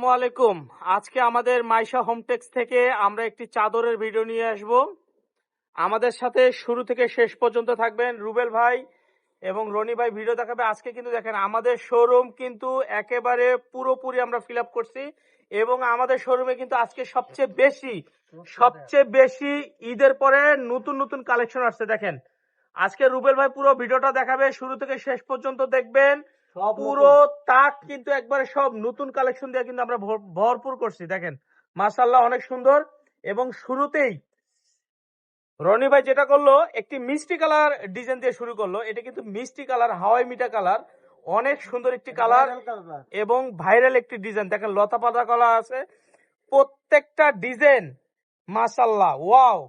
আসসালামু আলাইকুম। আজকে আমাদের মাইশা হোমটেক্স থেকে আমরা একটি চাদরের ভিডিও নিয়ে আসব। আমাদের সাথে শুরু থেকে শেষ পর্যন্ত থাকবেন রুবেল ভাই এবং রনি ভাই ভিডিও দেখাবে। আজকে কিন্তু দেখেন আমাদের শোরুম কিন্তু একেবারে পুরোপুরি আমরা ফিল আপ করছি এবং আমাদের শোরুমে কিন্তু আজকে সবচেয়ে বেশি ঈদের পরে নতুন নতুন কালেকশন আসছে। দেখেন আজকে রুবেল ভাই পুরো ভিডিওটা দেখাবে, শুরু থেকে শেষ পর্যন্ত দেখবেন। পুরো তাক কিন্তু একবারে সব নতুন কালেকশন দিয়ে কিন্তু আমরা ভরপুর করছি। দেখেন মাশাআল্লাহ অনেক সুন্দর। এবং শুরুতেই রনি ভাই যেটা করলো, একটি মিষ্টি কালার ডিজাইন দিয়ে শুরু করলো। এটা কিন্তু মিষ্টি কালার, হাওয়াই মিঠা কালার, অনেক সুন্দর একটি কালার এবং ভাইরাল একটি ডিজাইন। দেখেন লতা পাতা কলা আছে, প্রত্যেকটা ডিজাইন মাশাআল্লাহ ওয়াও।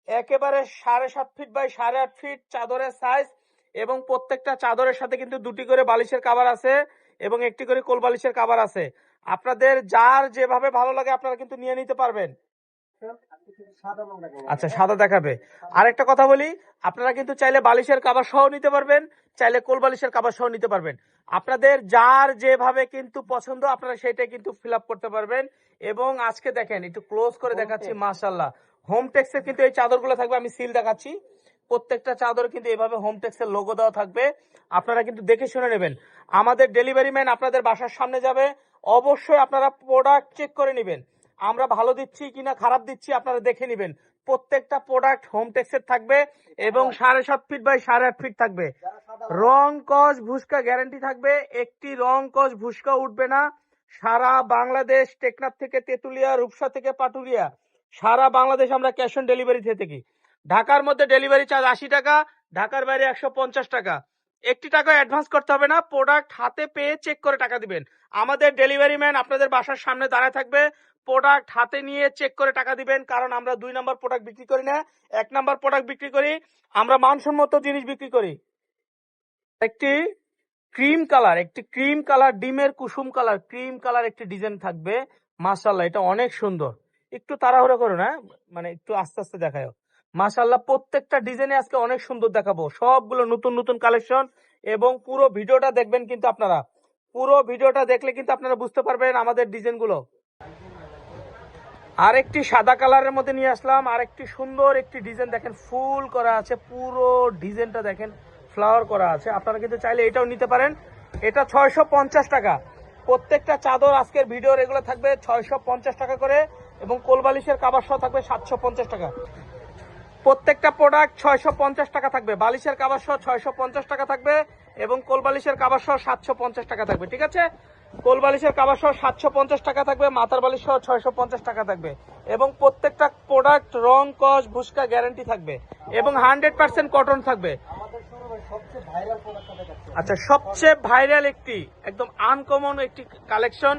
একেবারে 7.5 ফিট বাই 8.5 ফিট চাদরের সাইজ এবং প্রত্যেকটা চাদরের সাথে কিন্তু দুটি করে বালিশের কভার আছে এবং একটি করে কোল বালিশের কভার আছে। আপনাদের যার যেভাবে ভালো লাগে আপনারা কিন্তু নিয়ে নিতে পারবেন। আচ্ছা, সাদা দেখাবে। আরেকটা কথা বলি, আপনারা কিন্তু চাইলে বালিশের কভার সহ নিতে পারবেন, চাইলে কোল বালিশের কভার সহ নিতে পারবেন। আপনাদের যার যেভাবে কিন্তু পছন্দ আপনারা সেটাই কিন্তু ফিল আপ করতে পারবেন। এবং আজকে দেখেন একটু ক্লোজ করে দেখাচ্ছি, মাশাআল্লাহ হোমটেক্স এর কিন্তু এই চাদরগুলো থাকবে। আমি সিল দেখাচ্ছি, প্রত্যেকটা চাদর কিন্তু এভাবে হোমটেক্স এর লোগো দেওয়া থাকবে। আপনারা কিন্তু দেখে শুনে নেবেন। আমাদের ডেলিভারি ম্যান আপনাদের বাসার সামনে যাবে, অবশ্যই আপনারা প্রোডাক্ট চেক করে নেবেন। আমরা ভালো দিচ্ছি কিনা খারাপ দিচ্ছি আপনারা দেখে নেবেন। প্রত্যেকটা প্রোডাক্ট হোমটেক্স এর থাকবে এবং 7.5 ফিট বাই 8.5 ফিট থাকবে। রং কস ভুসকা গ্যারান্টি থাকবে, একটি রং কস ভুসকা উঠবে না। সারা বাংলাদেশ, টেকনাফ থেকে তেতুলিয়া, রূপসা থেকে পাটুরিয়া, সারা বাংলাদেশ আমরা ক্যাশ অন ডেলিভারি দিয়ে থাকি। ঢাকার মধ্যে ডেলিভারি চার্জ 80 টাকা, ঢাকার বাইরে 150 টাকা। একটি টাকা অ্যাডভান্স করতে হবে না, প্রোডাক্ট হাতে পেয়ে চেক করে টাকা দিবেন। আমাদের ডেলিভারি ম্যান আপনাদের বাসার সামনে দাঁড়ায় থাকবে, প্রোডাক্ট হাতে নিয়ে চেক করে টাকা দিবেন। কারণ আমরা 2 নাম্বার প্রোডাক্ট বিক্রি করি না, 1 নাম্বার প্রোডাক্ট বিক্রি করি। আমরা মানসম্মত জিনিস বিক্রি করি। একটি ক্রিম কালার, ডিমের কুসুম কালার, ক্রিম কালার একটি ডিজাইন থাকবে। মাশাআল্লাহ এটা অনেক সুন্দর। একটু তাড়াহুড়ো করো না, মানে একটু আস্তে আস্তে দেখাও। মাশাআল্লাহ প্রত্যেকটা ডিজাইনে আজকে অনেক সুন্দর দেখাবো, সবগুলো নতুন নতুন কালেকশন। এবং পুরো ভিডিওটা দেখবেন কিন্তু আপনারা, পুরো ভিডিওটা দেখলে কিন্তু আপনারা বুঝতে পারবেন আমাদের ডিজাইনগুলো। আরেকটি সাদা কালারের মধ্যে নিয়ে আসলাম, আরেকটি সুন্দর একটি ডিজাইন। দেখেন ফুল করা আছে, পুরো ডিজাইনটা দেখেন ফ্লাওয়ার করা আছে। আপনারা কিন্তু চাইলে এটাও নিতে পারেন। এটা 650 টাকা। প্রত্যেকটা চাদর আজকের ভিডিওর এগুলো থাকবে 650 টাকা করে এবং কোলবালিশের কাভার সহ থাকবে 750 টাকা। প্রত্যেকটা প্রোডাক্ট 650 টাকা থাকবে, বালিশের কাভার সহ 650 টাকা থাকবে এবং কোলবালিশের কাভার সহ 750 টাকা থাকবে। ঠিক আছে, কোলবালিশের কাভার সহ 750 টাকা থাকবে, মাথার বালিশ সহ 650 টাকা থাকবে এবং প্রত্যেকটা প্রোডাক্ট রং কস ভুসকা গ্যারান্টি থাকবে এবং 100% কটন থাকবে। আচ্ছা, সবচেয়ে ভাইরাল একটি একদম আনকমন একটি কালেকশন,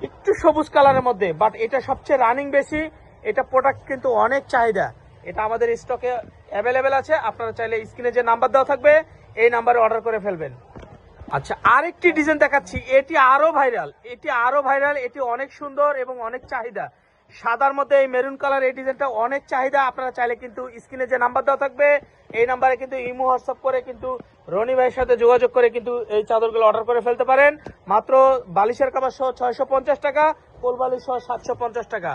একটু সবুজ কালারের মধ্যে, বাট এটা সবচেয়ে রানিং বেশি। এটা প্রোডাক্ট কিন্তু অনেক চাহিদা, এটা আমাদের স্টকে অ্যাভেলেবেল আছে। আপনারা চাইলে স্ক্রিনে যে নাম্বার দেওয়া থাকবে এই নাম্বারে অর্ডার করে ফেলবেন। আচ্ছা, আরেকটি ডিজাইন দেখাচ্ছি, এটি আরো ভাইরাল, এটি অনেক সুন্দর এবং অনেক চাহিদা। সাদার মধ্যে এই মেরুন কালার এই ডিজাইনটা অনেক চাহিদা। আপনারা চাইলে কিন্তু স্ক্রিনে যে নাম্বার দেওয়া থাকবে এই নাম্বারে কিন্তু ইমো হোয়াটসঅ্যাপ করে কিন্তু রনি ভাইয়ের সাথে যোগাযোগ করে কিন্তু এই চাদরগুলো অর্ডার করে ফেলতে পারেন। মাত্র বালিশের কাভার সহ 650 টাকা, কোল বালিশ সহ 750 টাকা।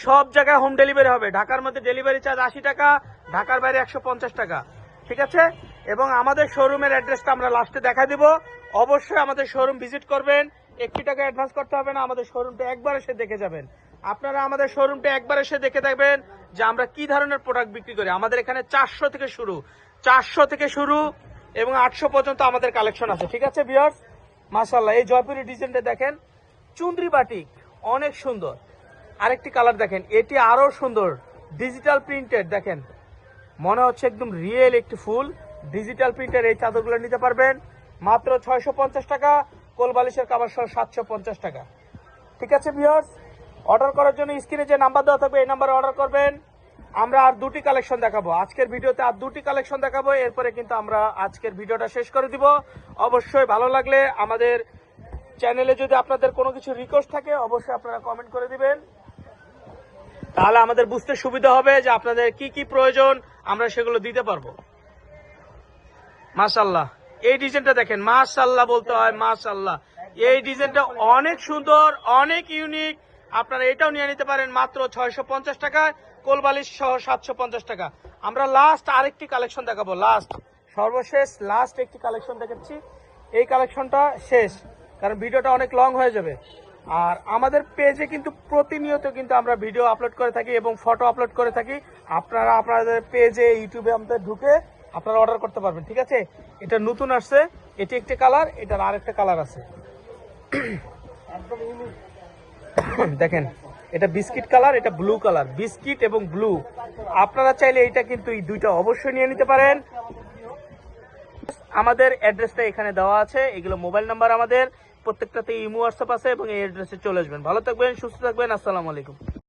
সব জায়গায় হোম ডেলিভারি হবে। ঢাকার মধ্যে ডেলিভারি চার্জ 80 টাকা, ঢাকার বাইরে 150 টাকা। ঠিক আছে, এবং আমাদের শোরুমের অ্যাড্রেসটা আমরা লাস্টে দেখা দিব। অবশ্যই আমাদের শোরুম ভিজিট করবেন, 1 টাকা অ্যাডভান্স করতে হবে না। আমাদের শোরুমটা একবার এসে দেখে যাবেন। আপনারা আমাদের শোরুমটা একবার এসে দেখে দেখবেন যে আমরা কি ধরনের প্রোডাক্ট বিক্রি করি। আমাদের এখানে 400 থেকে শুরু এবং 800 পর্যন্ত আমাদের কালেকশন আছে। ঠিক আছে ভিউয়ার্স, মাশাআল্লাহ এই জয়পুরি ডিজাইনটা দেখেন, চুনরি বাটিক অনেক সুন্দর। আরেকটি কালার দেখেন, এটি আরো সুন্দর, ডিজিটাল প্রিন্টেড। দেখেন মনে হচ্ছে একদম রিয়েল একটি ফুল। ডিজিটাল প্রিন্টের এই চাদরগুলো নিতে পারবেন মাত্র 650 টাকা, কোল বালিশের কাভার সহ 750 টাকা। ঠিক আছে ভিউয়ার্স, অর্ডার করার জন্য স্ক্রিনে যে নাম্বার দেওয়া থাকবে এই নাম্বারে অর্ডার করবেন। আমরা আর 2টি কালেকশন দেখাবো আজকের ভিডিওতে, আর 2টি কালেকশন দেখাবো, এরপরে কিন্তু আমরা আজকের ভিডিওটা শেষ করে দিব। অবশ্যই ভালো লাগলে আমাদের চ্যানেলে যদি আপনাদের কোনো কিছু রিকোয়েস্ট থাকে অবশ্যই আপনারা কমেন্ট করে দিবেন, তাহলে আমাদের বুঝতে সুবিধা হবে যে আপনাদের কি কি প্রয়োজন, আমরা সেগুলো দিতে পারবো। মাশাআল্লাহ এই ডিজাইনটা দেখেন, মাশাআল্লাহ বলতে হয়, মাশাআল্লাহ এই ডিজাইনটা অনেক সুন্দর, অনেক ইউনিক। আপনারা এটাও নিয়ে নিতে পারেন মাত্র 650 টাকায়, কোলবালিশ সহ 750 টাকা। আমরা লাস্ট আরেকটি কালেকশন দেখাবো, সর্বশেষ লাস্ট একটি কালেকশন দেখাচ্ছি। এই কালেকশনটা শেষ, কারণ ভিডিওটা অনেক লং হয়ে যাবে। আর আমাদের পেজে কিন্তু প্রতিনিয়ত কিন্তু আমরা ভিডিও আপলোড করে থাকি এবং ফটো আপলোড করে থাকি। আপনারা আপনাদের পেজে ইউটিউবে আমাদের ঢুকে আপনারা অর্ডার করতে পারবেন, ঠিক আছে? এটা নতুন আসছে, এটি একটি কালার, এটার আরেকটা কালার আছে। দেখেন, এটা বিস্কিট কালার, এটা ব্লু কালার, বিস্কিট এবং ব্লু। আপনারা চাইলে এটা কিন্তু এই দুইটা অবশ্যই নিয়ে নিতে পারেন। আমাদের অ্যাড্রেসটা এখানে দেওয়া আছে, এগুলো মোবাইল নাম্বার আমাদের প্রত্যেকটাতে ইমো হোয়াটসঅ্যাপ আছে এবং এই অ্যাড্রেসে চলে আসবেন। ভালো থাকবেন, সুস্থ থাকবেন, আসসালামু আলাইকুম।